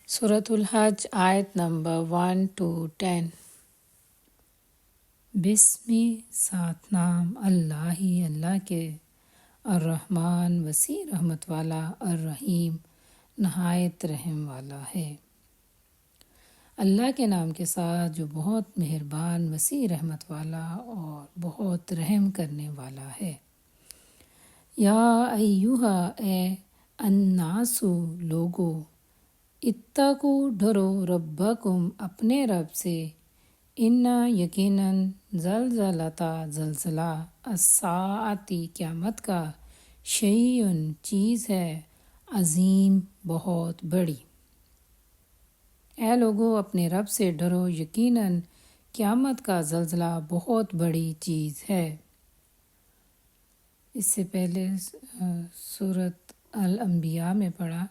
سورۃ الحج آیت نمبر 1 to 10۔ بسم سات نام اللہ ہی اللہ کے، الرحمن وسیع رحمت والا، الرحیم نہایت رحم والا ہے۔ اللہ کے نام کے ساتھ جو بہت مہربان، وسیع رحمت والا اور بہت رحم کرنے والا ہے۔ یا ایہا اے الناسو لوگو، اتقو ڈرو ربکم اپنے رب سے، انا یقیناً زلزلتا زلزلہ، الساعتی قیامت کا، شیئن چیز ہے، عظیم بہت بڑی۔ اے لوگو اپنے رب سے ڈرو، یقیناً قیامت کا زلزلہ بہت بڑی چیز ہے۔ اس سے پہلے سورۃ الانبیاء میں پڑھا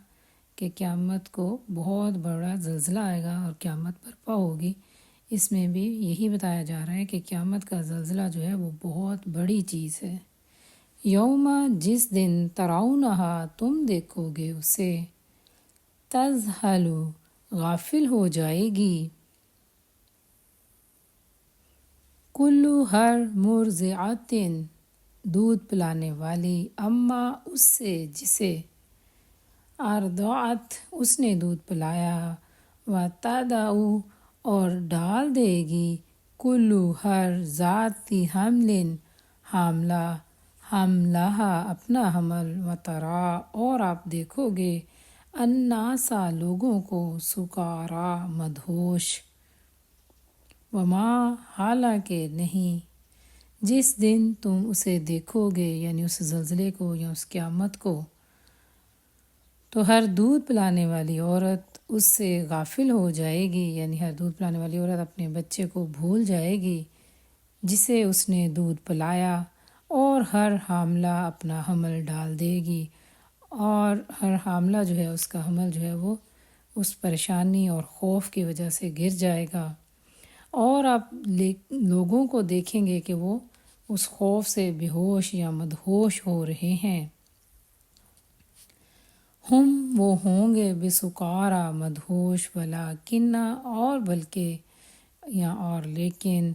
کہ قیامت کو بہت بڑا زلزلہ آئے گا اور قیامت برپا ہوگی۔ اس میں بھی یہی بتایا جا رہا ہے کہ قیامت کا زلزلہ جو ہے وہ بہت بڑی چیز ہے۔ یوم جس دن ترونہا تم دیکھو گے اسے، تذہلو غافل ہو جائے گی، کلو ہر مرضعۃ دودھ پلانے والی، اما اس سے جسے، ارضعت اس نے دودھ پلایا، وتضع اور ڈال دے گی، کلو ہر ذات حمل حاملہ، حملہ اپنا حمل، وترا اور آپ دیکھو گے، الناسا لوگوں کو، سکارا مدہوش، وما حالانکہ نہیں، جس دن تم اسے دیکھو گے یعنی اس زلزلے کو یا اس قیامت کو، تو ہر دودھ پلانے والی عورت اس سے غافل ہو جائے گی، یعنی ہر دودھ پلانے والی عورت اپنے بچے کو بھول جائے گی جسے اس نے دودھ پلایا، اور ہر حاملہ اپنا حمل ڈال دے گی، اور ہر حاملہ جو ہے اس کا حمل جو ہے وہ اس پریشانی اور خوف کی وجہ سے گر جائے گا، اور آپ لوگوں کو دیکھیں گے کہ وہ اس خوف سے بے ہوش یا مدہوش ہو رہے ہیں۔ ہم وہ ہوں گے، بسکارا مدہوش، ولیکن اور بلکہ یا اور لیکن،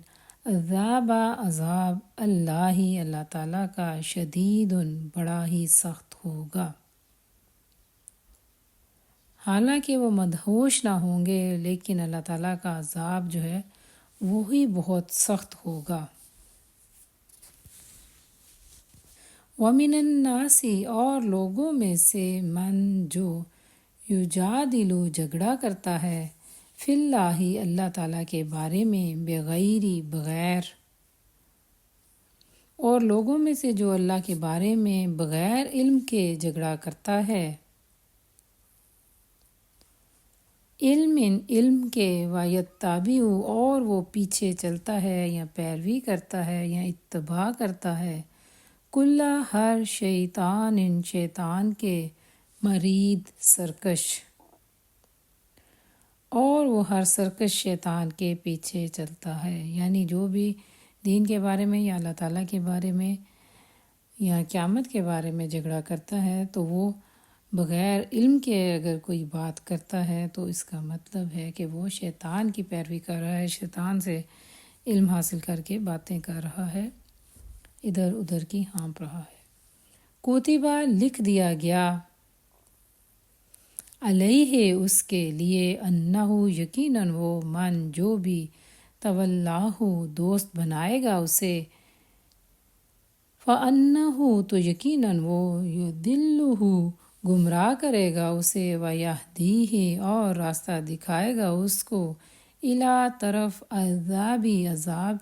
عذاب عذاب اللہ ہی اللہ تعالیٰ کا، شدید بڑا ہی سخت ہوگا۔ حالانکہ وہ مدہوش نہ ہوں گے لیکن اللہ تعالیٰ کا عذاب جو ہے وہی بہت سخت ہوگا۔ وَمِنَ النَّاسِ اور لوگوں میں سے، من جو، یجادل جھگڑا کرتا ہے، فی اللہ اللہ تعالیٰ کے بارے میں، بغیر بغیر، اور لوگوں میں سے جو اللہ کے بارے میں بغیر علم کے جھگڑا کرتا ہے، علم کے، وَيَتَّبِعُ اور وہ پیچھے چلتا ہے یا پیروی کرتا ہے یا اتباع کرتا ہے، کل ہر شیطان شیطان کے، مرید سرکش، اور وہ ہر سرکش شیطان کے پیچھے چلتا ہے، یعنی جو بھی دین کے بارے میں یا اللہ تعالیٰ کے بارے میں یا قیامت کے بارے میں جھگڑا کرتا ہے تو وہ بغیر علم کے اگر کوئی بات کرتا ہے تو اس کا مطلب ہے کہ وہ شیطان کی پیروی کر رہا ہے، شیطان سے علم حاصل کر کے باتیں کر رہا ہے، ادھر ادھر کی ہانپ رہا ہے۔ کتبہ لکھ دیا گیا، علیہ اس کے لیے، انہو یقیناً وہ، من جو بھی، تولاہ دوست بنائے گا اسے، فَأَنَّهُ تو یقیناً وہ، یضلہ گمراہ کرے گا اسے، وَیہدیہ اور راستہ دکھائے گا اس کو، الی طرف، عذاب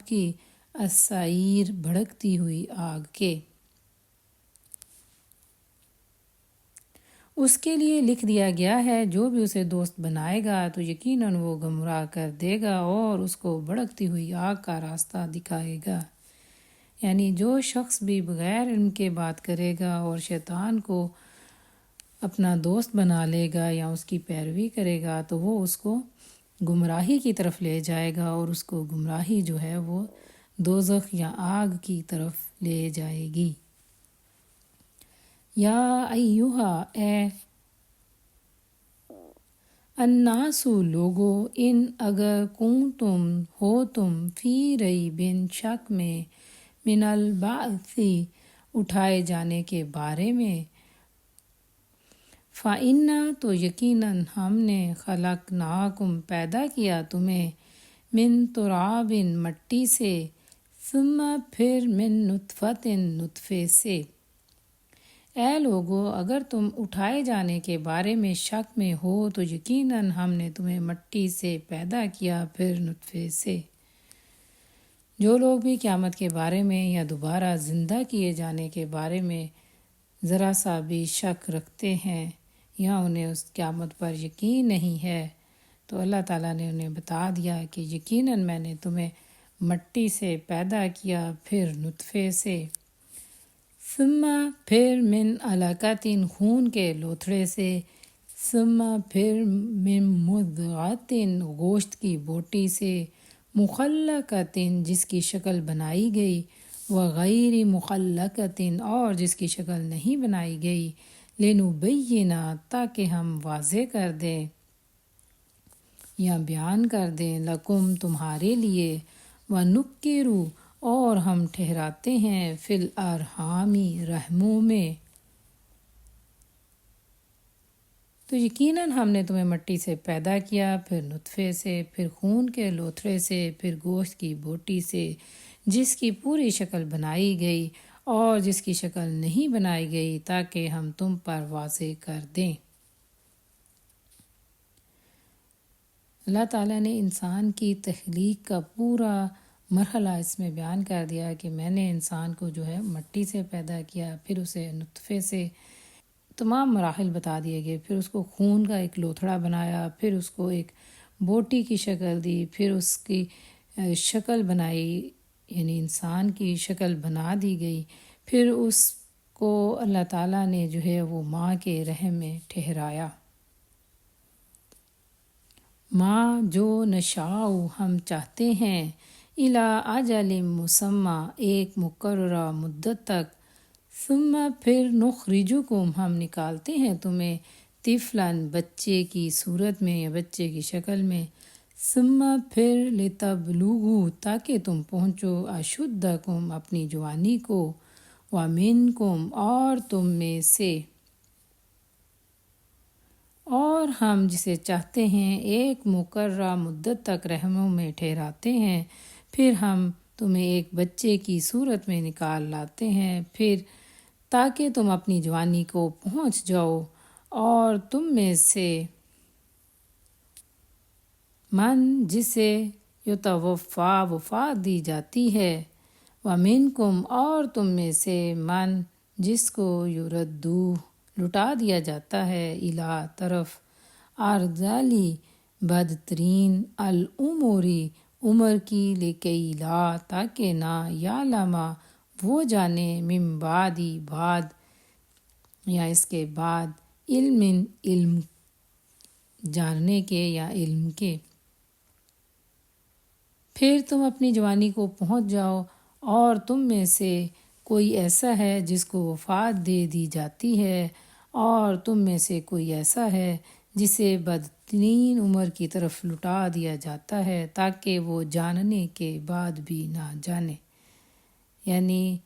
کی، السعیر بھڑکتی ہوئی آگ کے۔ اس کے لیے لکھ دیا گیا ہے، جو بھی اسے دوست بنائے گا تو یقیناً وہ گمراہ کر دے گا اور اس کو بھڑکتی ہوئی آگ کا راستہ دکھائے گا۔ یعنی جو شخص بھی بغیر علم کے بات کرے گا اور شیطان کو اپنا دوست بنا لے گا یا اس کی پیروی کرے گا تو وہ اس کو گمراہی کی طرف لے جائے گا، اور اس کو گمراہی جو ہے وہ دوزخ یا آگ کی طرف لے جائے گی۔ یا ایہا اے الناسو لوگو ان اگر تم فی ریب شک میں من البعث اٹھائے جانے کے بارے میں، فَإِنَّا تو یقیناً ہم نے خلقناکم پیدا کیا تمہیں من تراب مٹی سے، ثم پھر من نطفت نطفے سے۔ اے لوگو اگر تم اٹھائے جانے کے بارے میں شک میں ہو تو یقیناً ہم نے تمہیں مٹی سے پیدا کیا پھر نطفے سے۔ جو لوگ بھی قیامت کے بارے میں یا دوبارہ زندہ کیے جانے کے بارے میں ذرا سا بھی شک رکھتے ہیں یا انہیں اس قیامت پر یقین نہیں ہے، تو اللہ تعالیٰ نے انہیں بتا دیا کہ یقیناً میں نے تمہیں مٹی سے پیدا کیا پھر نطفے سے، ثم پھر من علقۃ خون کے لوتھڑے سے، ثم پھر من مضغۃ گوشت کی بوٹی سے، مخلقۃ جس کی شکل بنائی گئی، وغیر مخلقۃ اور جس کی شکل نہیں بنائی گئی، لنبین تاکہ ہم واضح کر دیں یا بیان کر دیں، لکم تمہارے لیے، ونکر اور ہم ٹھہراتے ہیں، فی الارحام رحموں میں۔ تو یقیناً ہم نے تمہیں مٹی سے پیدا کیا، پھر نطفے سے، پھر خون کے لوتھڑے سے، پھر گوشت کی بوٹی سے، جس کی پوری شکل بنائی گئی اور جس کی شکل نہیں بنائی گئی، تاکہ ہم تم پر واضح کر دیں۔ اللہ تعالیٰ نے انسان کی تخلیق کا پورا مرحلہ اس میں بیان کر دیا کہ میں نے انسان کو جو ہے مٹی سے پیدا کیا، پھر اسے نطفے سے، تمام مراحل بتا دیے گئے، پھر اس کو خون کا ایک لوتھڑا بنایا، پھر اس کو ایک بوٹی کی شکل دی، پھر اس کی شکل بنائی، یعنی انسان کی شکل بنا دی گئی، پھر اس کو اللہ تعالیٰ نے جو ہے وہ ماں کے رحم میں ٹھہرایا۔ ماں جو نشاء ہم چاہتے ہیں، الی اجل مسمى ایک مقررہ مدت تک، ثم پھر نخرجکم ہم نکالتے ہیں تمہیں، طفلاً بچے کی صورت میں یا بچے کی شکل میں، ثم پھر لتبلغوا تاکہ تم پہنچو، اشدکم اپنی جوانی کو، ومنکم اور تم میں سے، اور ہم جسے چاہتے ہیں ایک مقررہ مدت تک رحموں میں ٹھہراتے ہیں، پھر ہم تمہیں ایک بچے کی صورت میں نکال لاتے ہیں، پھر تاکہ تم اپنی جوانی کو پہنچ جاؤ، اور تم میں سے من جسے یتوفا وفات دی جاتی ہے، ومنکم اور تم میں سے من جس کو یردو لٹا دیا جاتا ہے، الی طرف ارذلی بدترین الاموری عمر کی، لکی لا تاکہ نہ، یعلم وہ جانے، من بعدی بعد یا اس کے بعد، علم جاننے کے یا علم کے، پھر تم اپنی جوانی کو پہنچ جاؤ، اور تم میں سے کوئی ایسا ہے جس کو وفات دے دی جاتی ہے، اور تم میں سے کوئی ایسا ہے جسے بدترین عمر کی طرف لٹا دیا جاتا ہے، تاکہ وہ جاننے کے بعد بھی نہ جانے۔ یعنی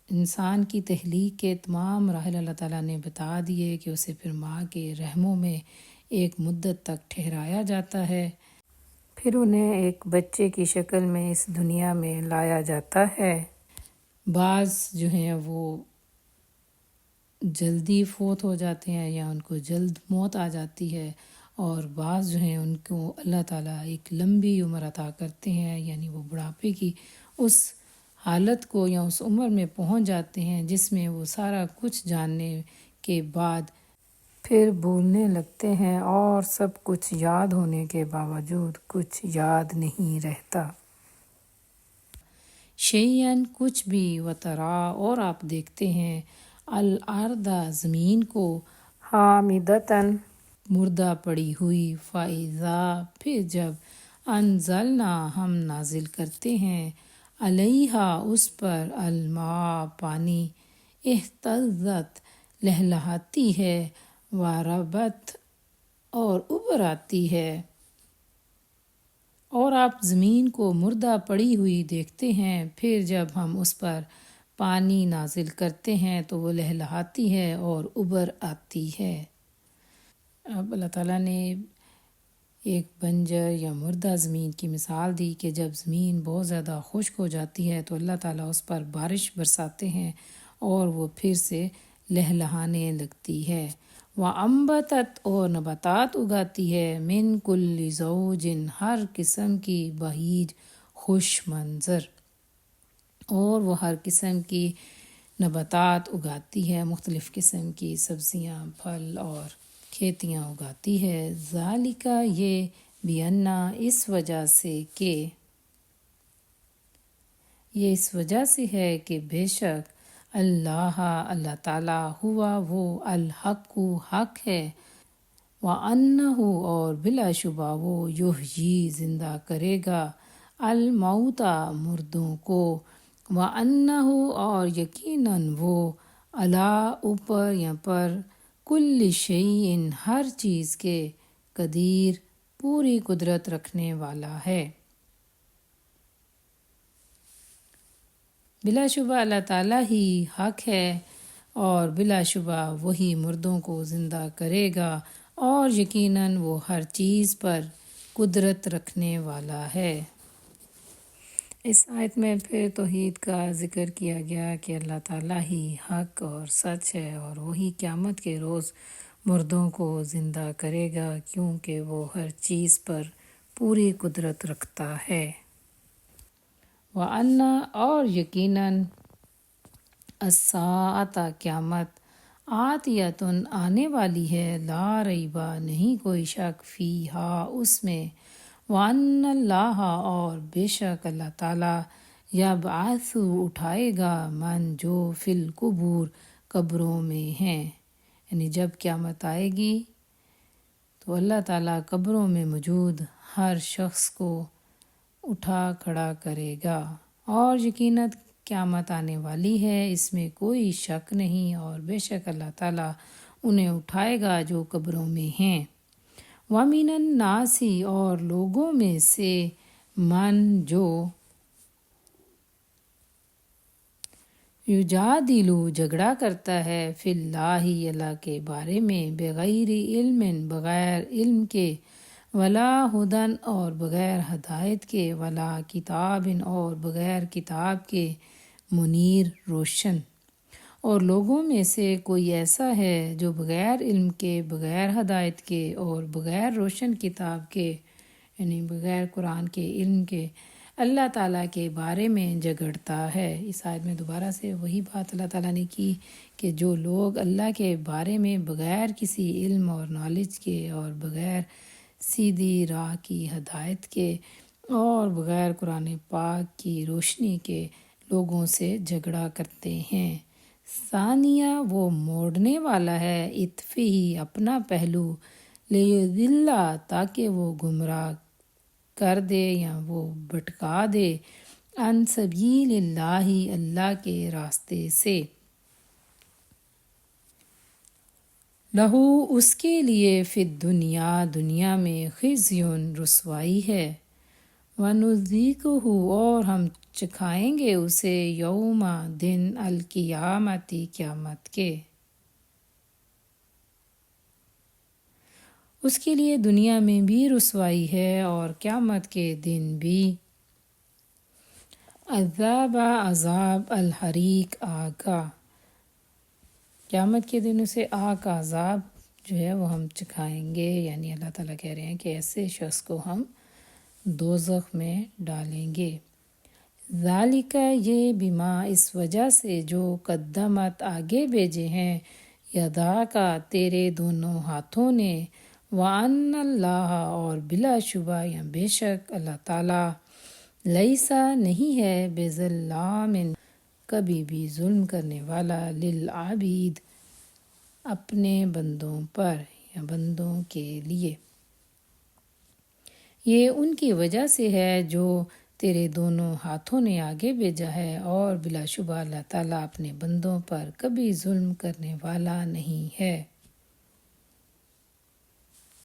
انسان کی تخلیق کے تمام مراحل اللہ تعالیٰ نے بتا دیے کہ اسے پھر ماں کے رحموں میں ایک مدت تک ٹھہرایا جاتا ہے، پھر انہیں ایک بچے کی شکل میں اس دنیا میں لایا جاتا ہے۔ بعض جو ہیں وہ جلدی فوت ہو جاتے ہیں یا ان کو جلد موت آ جاتی ہے، اور بعض جو ہیں ان کو اللہ تعالیٰ ایک لمبی عمر عطا کرتے ہیں، یعنی وہ بڑھاپے کی اس حالت کو یا اس عمر میں پہنچ جاتے ہیں جس میں وہ سارا کچھ جاننے کے بعد پھر بھولنے لگتے ہیں، اور سب کچھ یاد ہونے کے باوجود کچھ یاد نہیں رہتا۔ شیئن کچھ بھی، وترا اور آپ دیکھتے ہیں، الارض زمین کو، حامدتاً مردہ پڑی ہوئی، فاذا پھر جب انزلنا ہم نازل کرتے ہیں، علیہا اس پر، الماء پانی، اہتزت لہلہاتی ہے، وربت اور ابر آتی ہے، اور آپ زمین کو مردہ پڑی ہوئی دیکھتے ہیں، پھر جب ہم اس پر پانی نازل کرتے ہیں تو وہ لہلہاتی ہے اور ابر آتی ہے۔ اب اللہ تعالیٰ نے ایک بنجر یا مردہ زمین کی مثال دی کہ جب زمین بہت زیادہ خشک ہو جاتی ہے تو اللہ تعالیٰ اس پر بارش برساتے ہیں اور وہ پھر سے لہلہانے لگتی ہے۔ وَأَنبَتَتْ اور نباتات اگاتی ہے، من کل زوج ہر قسم کی بہیج خوش منظر، اور وہ ہر قسم کی نباتات اگاتی ہے، مختلف قسم کی سبزیاں، پھل اور کھیتیاں اگاتی ہے۔ ذالک یہ بیانا اس وجہ سے کہ یہ اس وجہ سے ہے کہ بے شک اللہ تعالیٰ ہوا وہ الحق حق ہے، وَأَنَّهُ اور بلا شبہ وہ یحیی زندہ کرے گا الموتى مردوں کو، وَأَنَّهُ اور یقیناً وہ علی اوپر یا پر کل شیء ہر چیز کے قدیر پوری قدرت رکھنے والا ہے۔ بلا شبہ اللہ تعالیٰ ہی حق ہے اور بلا شبہ وہی مردوں کو زندہ کرے گا، اور یقیناً وہ ہر چیز پر قدرت رکھنے والا ہے۔ اس آیت میں پھر توحید کا ذکر کیا گیا کہ اللہ تعالیٰ ہی حق اور سچ ہے، اور وہی قیامت کے روز مردوں کو زندہ کرے گا کیونکہ وہ ہر چیز پر پوری قدرت رکھتا ہے۔ وَأَنَّ اور یقیناً الساعۃ قیامت آتیۃ آنے والی ہے، لا ریب نہیں کوئی شک فیہا اس میں، وَأَنَّ اللَّهَ اور بے شک اللہ تعالیٰ یبعث اٹھائے گا من جو فی القبور قبروں میں ہیں، یعنی جب قیامت آئے گی تو اللہ تعالیٰ قبروں میں موجود ہر شخص کو اٹھا کھڑا کرے گا، اور یقیناً قیامت آنے والی ہے، اس میں کوئی شک نہیں، اور بے شک اللہ تعالیٰ انہیں اٹھائے گا جو قبروں میں ہیں۔ وَمِنَ النَّاسِ اور لوگوں میں سے من جو یجادل جھگڑا کرتا ہے فی اللہ اللہ کے بارے میں، بغیر علم بغیر علم کے، ولا ہدن اور بغیر ہدایت کے، ولا کتاب اور بغیر کتاب کے، منیر روشن۔ اور لوگوں میں سے کوئی ایسا ہے جو بغیر علم کے، بغیر ہدایت کے اور بغیر روشن کتاب کے، یعنی بغیر قرآن کے علم کے، اللہ تعالیٰ کے بارے میں جھگڑتا ہے۔ اس آیت میں دوبارہ سے وہی بات اللہ تعالیٰ نے کی کہ جو لوگ اللہ کے بارے میں بغیر کسی علم اور نالج کے اور بغیر سیدھی راہ کی ہدایت کے اور بغیر قرآن پاک کی روشنی کے لوگوں سے جھگڑا کرتے ہیں۔ ثانیہ وہ موڑنے والا ہے، اطفی اپنا پہلو، لیضل تاکہ وہ گمراہ کر دے یا وہ بھٹکا دے، عن سبیل اللہ اللہ کے راستے سے۔ لہو اس کے لیے فی الدنیا دنیا میں خزی رسوائی ہے، وَنُذِيقُهُ اور ہم چکھائیں گے اسے یوم دن القیامتی قیامت کے۔ اس کے لیے دنیا میں بھی رسوائی ہے اور قیامت کے دن بھی۔ عذاب الحریق آگ کا، قیامت کے دن اسے آگ کا عذاب جو ہے وہ ہم چکھائیں گے، یعنی اللہ تعالیٰ کہہ رہے ہیں کہ ایسے شخص کو ہم دوزخ میں ڈالیں گے۔ ذالک یہ بما اس وجہ سے جو قدمت آگے بھیجے ہیں، یدا کا تیرے دونوں ہاتھوں نے، وَأَنَّ اللَّهَ اور بلا شبہ یا بے شک اللہ تعالیٰ، لیسا نہیں ہے بظلام کبھی بھی ظلم کرنے والا، للعبید اپنے بندوں پر یا بندوں کے لیے۔ یہ ان کی وجہ سے ہے جو تیرے دونوں ہاتھوں نے آگے بھیجا ہے، اور بلا شبہ اللہ تعالیٰ اپنے بندوں پر کبھی ظلم کرنے والا نہیں ہے۔